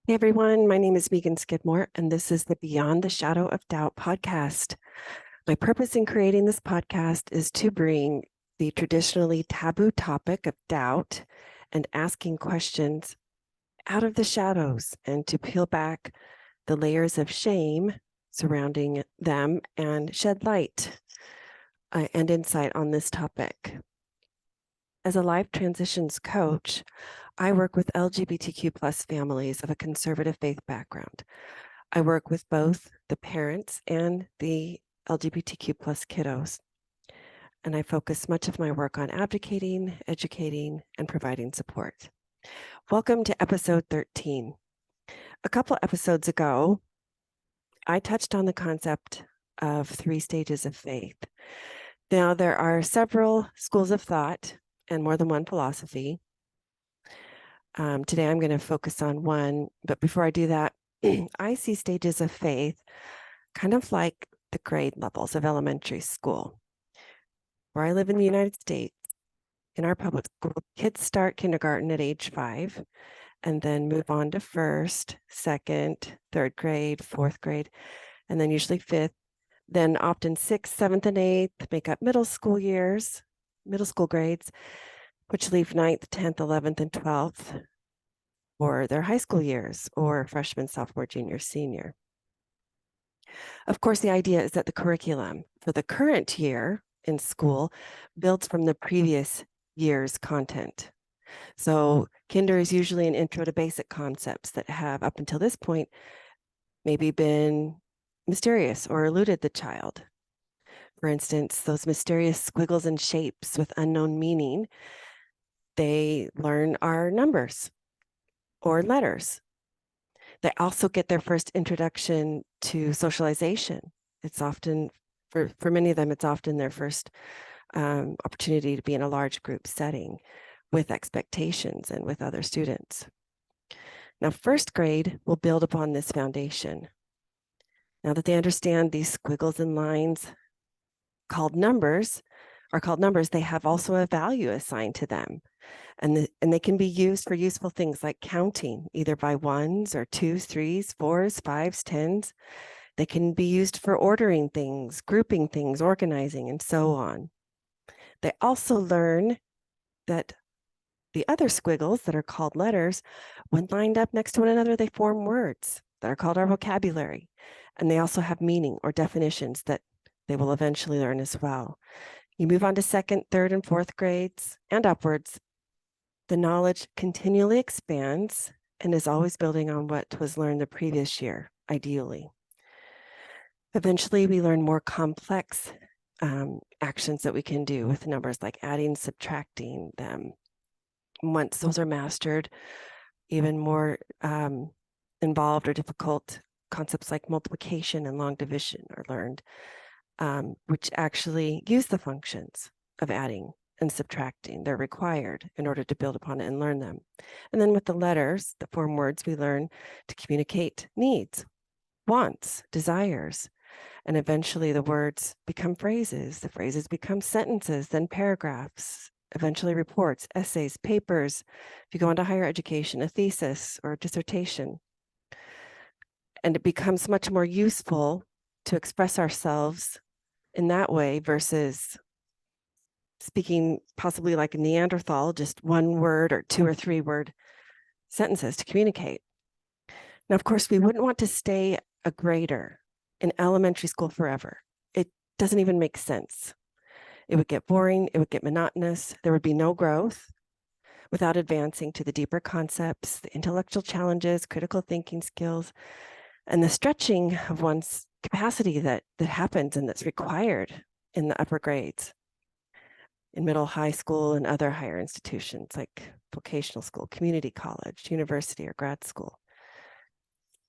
Hey everyone, my name is Megan Skidmore, and this is the Beyond the Shadow of Doubt podcast. My purpose in creating this podcast is to bring the traditionally taboo topic of doubt and asking questions out of the shadows and to peel back the layers of shame surrounding them and shed light and insight on this topic. As a life transitions coach, I work with LGBTQ plus families of a conservative faith background. I work with both the parents and the LGBTQ plus kiddos. And I focus much of my work on advocating, educating, and providing support. Welcome to episode 13. A couple episodes ago, I touched on the concept of 3 stages of faith. Now, there are several schools of thought and more than one philosophy. Today, I'm going to focus on one, but before I do that, I see stages of faith kind of like the grade levels of elementary school. Where I live in the United States, in our public school, kids start kindergarten at age 5 and then move on to first, second, third grade, fourth grade, and then usually fifth. Then often 6th, 7th, and 8th make up middle school grades, which leave 9th, 10th, 11th, and 12th for their high school years or freshman, sophomore, junior, senior. Of course, the idea is that the curriculum for the current year in school builds from the previous year's content. So kinder is usually an intro to basic concepts that have, up until this point, maybe been mysterious or eluded the child. For instance, those mysterious squiggles and shapes with unknown meaning, they learn are numbers or letters. They also get their first introduction to socialization. It's often, for many of them, it's often their first opportunity to be in a large group setting with expectations and with other students. Now, first grade will build upon this foundation. Now that they understand these squiggles and lines called numbers, they have also a value assigned to them. And they can be used for useful things like counting, either by 1s or 2s, 3s, 4s, 5s, 10s. They can be used for ordering things, grouping things, organizing, and so on. They also learn that the other squiggles that are called letters, when lined up next to one another, they form words that are called our vocabulary. And they also have meaning or definitions that they will eventually learn as well. You move on to 2nd, 3rd, and 4th grades and upwards. The knowledge continually expands and is always building on what was learned the previous year, ideally. Eventually, we learn more complex actions that we can do with numbers like adding, subtracting them. Once those are mastered, even more involved or difficult concepts like multiplication and long division are learned, which actually use the functions of adding and subtracting. They're required in order to build upon it and learn them. And then with the letters, the form words, we learn to communicate needs, wants, desires, and eventually the words become phrases. The phrases become sentences, then paragraphs, eventually reports, essays, papers. If you go into higher education, a thesis or a dissertation. And it becomes much more useful to express ourselves in that way versus speaking possibly like a Neanderthal, just 1 word or 2 or 3 word sentences to communicate. Now, of course, we wouldn't want to stay a grader in elementary school forever. It doesn't even make sense. It would get boring, it would get monotonous, there would be no growth without advancing to the deeper concepts, the intellectual challenges, critical thinking skills, and the stretching of one's capacity that happens and that's required in the upper grades, in middle, high school, and other higher institutions like vocational school, community college, university, or grad school.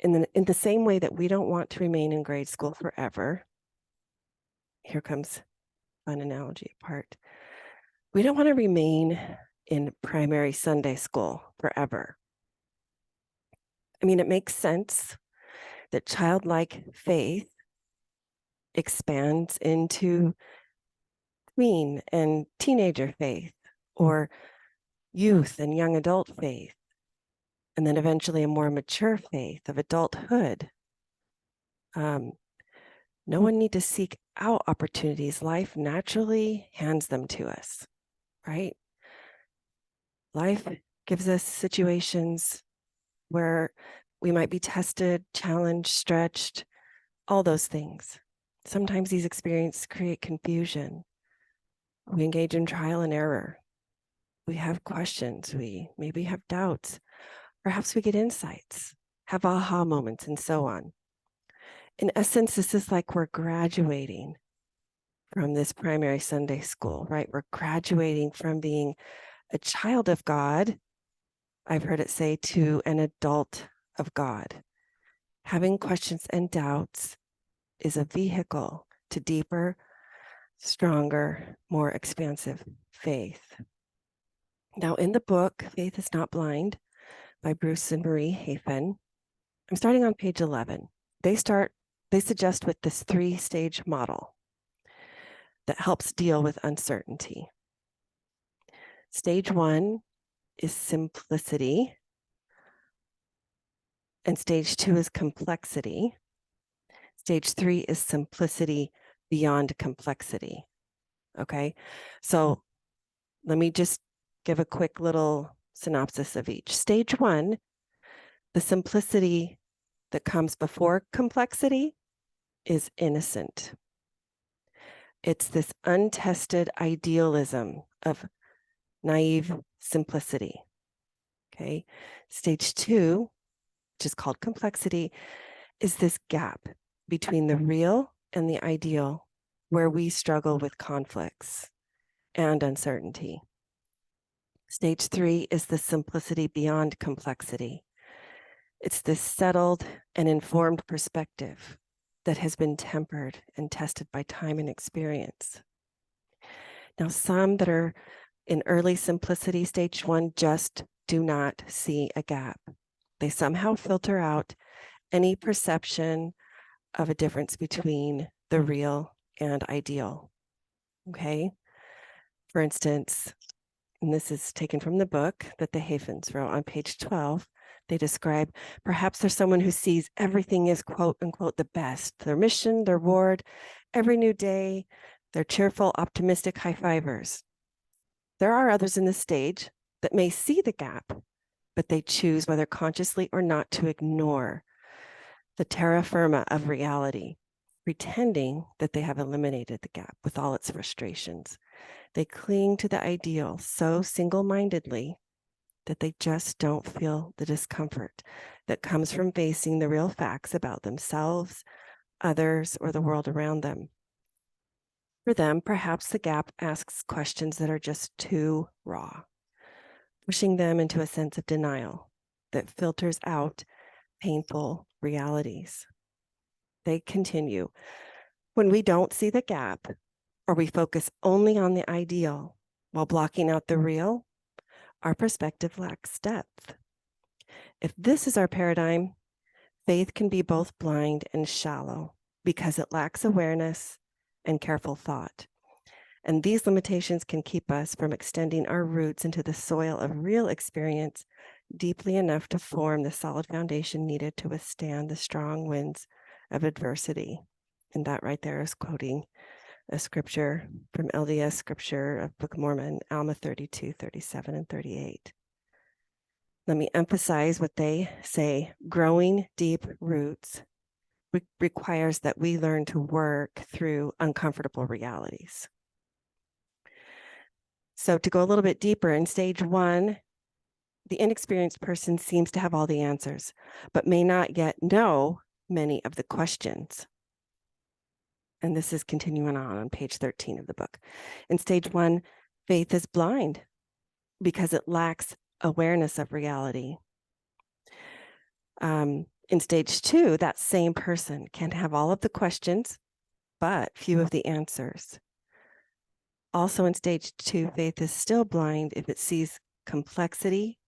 In the same way that we don't want to remain in grade school forever, here comes an analogy part. We don't want to remain in primary Sunday school forever. I mean, it makes sense that childlike faith expands into tween and teenager faith, or youth and young adult faith. and then eventually a more mature faith of adulthood. No one need to seek out opportunities. Life naturally hands them to us, right? Life gives us situations where we might be tested, challenged, stretched, all those things. Sometimes these experiences create confusion. We engage in trial and error. We have questions. We maybe have doubts. Perhaps we get insights, have aha moments, and so on. In essence, this is like we're graduating from this primary Sunday school, right? We're graduating from being a child of God, I've heard it say, to an adult of God. Having questions and doubts is a vehicle to deeper, stronger, more expansive faith. Now, in the book, Faith is Not Blind by Bruce and Marie Hafen, I'm starting on page 11. They suggest with this 3-stage model that helps deal with uncertainty. Stage 1 is simplicity, and stage 2 is complexity. Stage 3 is simplicity beyond complexity. Okay, so let me just give a quick little synopsis of each. Stage 1, the simplicity that comes before complexity, is innocent. It's this untested idealism of naive simplicity. Okay. Stage 2, which is called complexity, is this gap between the real and the ideal, where we struggle with conflicts and uncertainty. Stage 3 is the simplicity beyond complexity. It's this settled and informed perspective that has been tempered and tested by time and experience. Now, some that are in early simplicity, stage 1, just do not see a gap. They somehow filter out any perception of a difference between the real and ideal. Okay? For instance, and this is taken from the book that the Hafens wrote on page 12, they describe, perhaps there's someone who sees everything as quote unquote the best, their mission, their reward, every new day, they're cheerful, optimistic high-fivers. There are others in this stage that may see the gap, but they choose, whether consciously or not, to ignore the terra firma of reality, pretending that they have eliminated the gap with all its frustrations. They cling to the ideal so single-mindedly that they just don't feel the discomfort that comes from facing the real facts about themselves, others, or the world around them. For them, perhaps the gap asks questions that are just too raw, pushing them into a sense of denial that filters out painful realities. They continue, when we don't see the gap, or we focus only on the ideal while blocking out the real, our perspective lacks depth. If this is our paradigm, faith can be both blind and shallow because it lacks awareness and careful thought. And these limitations can keep us from extending our roots into the soil of real experience deeply enough to form the solid foundation needed to withstand the strong winds of adversity. And that right there is quoting a scripture from LDS scripture of Book of Mormon, Alma 32, 37, and 38. Let me emphasize what they say. Growing deep roots requires that we learn to work through uncomfortable realities. So to go a little bit deeper, in stage 1, the inexperienced person seems to have all the answers, but may not yet know many of the questions. And this is continuing on page 13 of the book. In stage 1, faith is blind because it lacks awareness of reality. In stage 2, that same person can have all of the questions, but few of the answers. Also in stage 2, faith is still blind if it sees complexity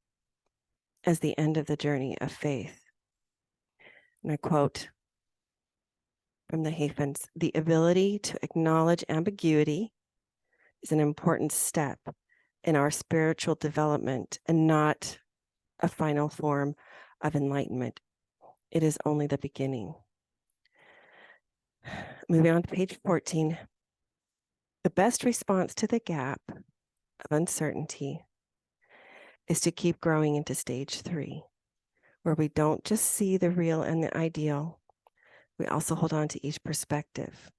as the end of the journey of faith. And I quote from the Hafens, the ability to acknowledge ambiguity is an important step in our spiritual development and not a final form of enlightenment. It is only the beginning. Moving on to page 14. The best response to the gap of uncertainty is to keep growing into stage 3, where we don't just see the real and the ideal, we also hold on to each perspective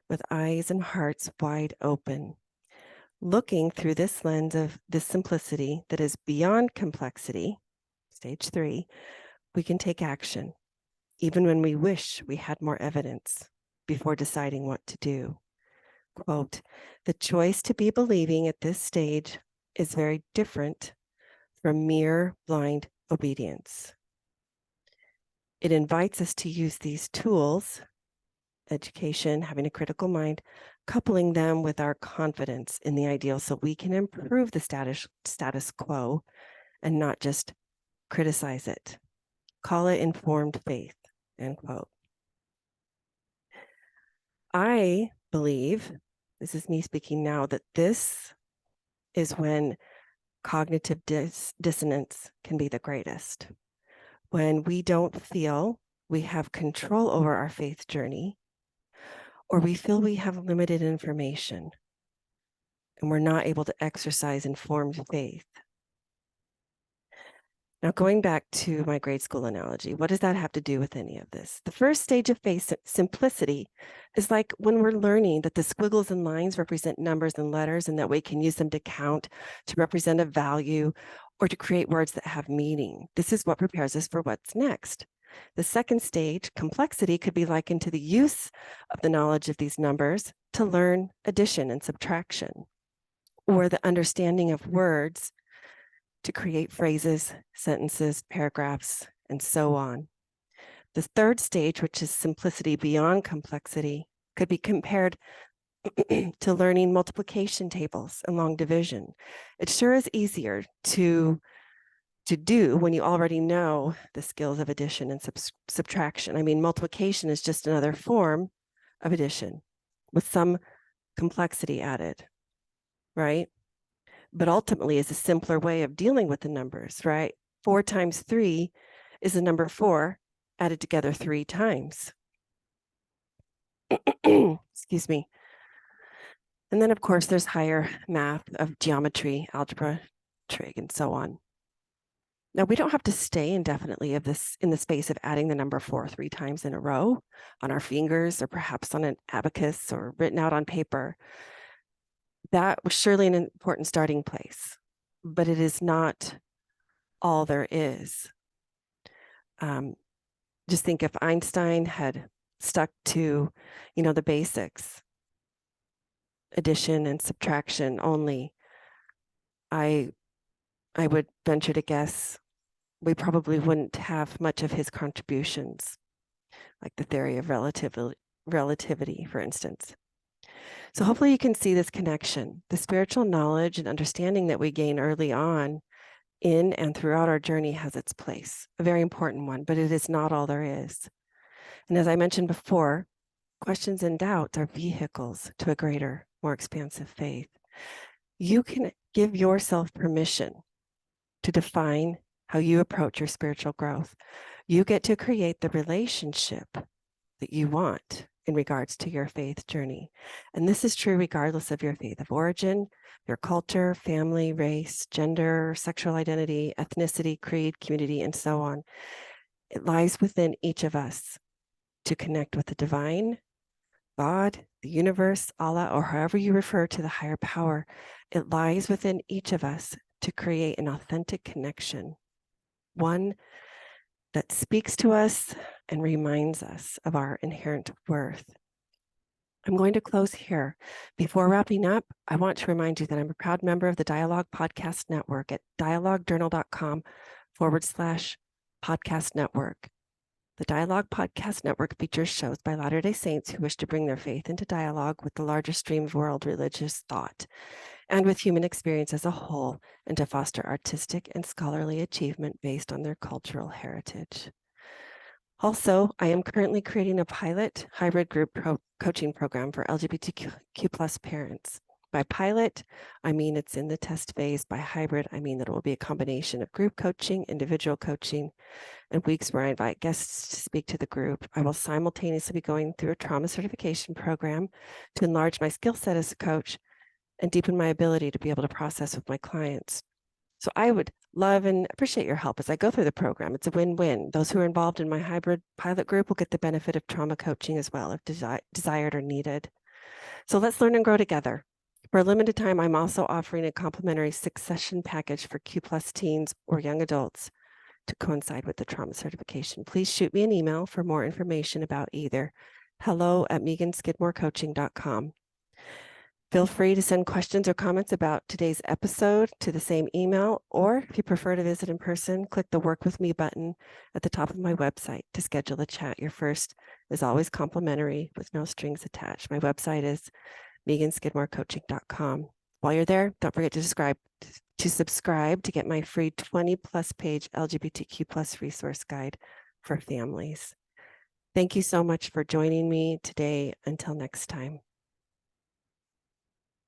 with eyes and hearts wide open, looking through this lens of this simplicity that is beyond complexity. Stage 3, we can take action, even when we wish we had more evidence before deciding what to do. Quote, the choice to be believing at this stage is very different from mere blind obedience. It invites us to use these tools, education, having a critical mind, coupling them with our confidence in the ideal so we can improve the status quo and not just criticize it. Call it informed faith, end quote. I believe, this is me speaking now, that this is when cognitive dissonance can be the greatest. When we don't feel we have control over our faith journey, or we feel we have limited information and we're not able to exercise informed faith. Now, going back to my grade school analogy, what does that have to do with any of this? The first stage of faith simplicity is like when we're learning that the squiggles and lines represent numbers and letters and that we can use them to count, to represent a value, or to create words that have meaning. This is what prepares us for what's next. The second stage, complexity, could be likened to the use of the knowledge of these numbers to learn addition and subtraction, or the understanding of words to create phrases, sentences, paragraphs, and so on. The third stage, which is simplicity beyond complexity, could be compared to learning multiplication tables and long division. It sure is easier to do when you already know the skills of addition and subtraction. I mean, multiplication is just another form of addition with some complexity added, right? But ultimately is a simpler way of dealing with the numbers, right? 4 times 3 is the number 4 added together 3 times. Excuse me. And then, of course, there's higher math of geometry, algebra, trig, and so on. Now, we don't have to stay indefinitely in the space of adding the number 4 3 times in a row on our fingers or perhaps on an abacus or written out on paper. That was surely an important starting place, but it is not all there is. Just think if Einstein had stuck to, the basics, addition and subtraction only, I would venture to guess we probably wouldn't have much of his contributions, like the theory of relativity, for instance. So hopefully you can see this connection. The spiritual knowledge and understanding that we gain early on in and throughout our journey has its place, a very important one, but it is not all there is. And as I mentioned before, questions and doubts are vehicles to a greater, more expansive faith. You can give yourself permission to define how you approach your spiritual growth. You get to create the relationship that you want in regards to your faith journey. And this is true regardless of your faith of origin, your culture, family, race, gender, sexual identity, ethnicity, creed, community, and so on. It lies within each of us to connect with the divine, God, the universe, Allah, or however you refer to the higher power. It lies within each of us to create an authentic connection, one that speaks to us and reminds us of our inherent worth. I'm going to close here. Before wrapping up, I want to remind you that I'm a proud member of the Dialogue Podcast Network at dialoguejournal.com/podcast network. The Dialogue Podcast Network features shows by Latter-day Saints who wish to bring their faith into dialogue with the larger stream of world religious thought and with human experience as a whole, and to foster artistic and scholarly achievement based on their cultural heritage. Also, I am currently creating a pilot hybrid group coaching program for LGBTQ+ parents. By pilot, I mean it's in the test phase. By hybrid, I mean that it will be a combination of group coaching, individual coaching, and weeks where I invite guests to speak to the group. I will simultaneously be going through a trauma certification program to enlarge my skill set as a coach and deepen my ability to be able to process with my clients. So I would love and appreciate your help as I go through the program. It's a win-win. Those who are involved in my hybrid pilot group will get the benefit of trauma coaching as well if desired or needed. So let's learn and grow together. For a limited time, I'm also offering a complimentary 6-session package for Q+ teens or young adults to coincide with the trauma certification. Please shoot me an email for more information about either. hello@meganskidmorecoaching.com. Feel free to send questions or comments about today's episode to the same email, or if you prefer to visit in person, click the Work With Me button at the top of my website to schedule a chat. Your first is always complimentary with no strings attached. My website is meganskidmorecoaching.com. While you're there, don't forget to subscribe to get my free 20+ page LGBTQ+ resource guide for families. Thank you so much for joining me today. Until next time.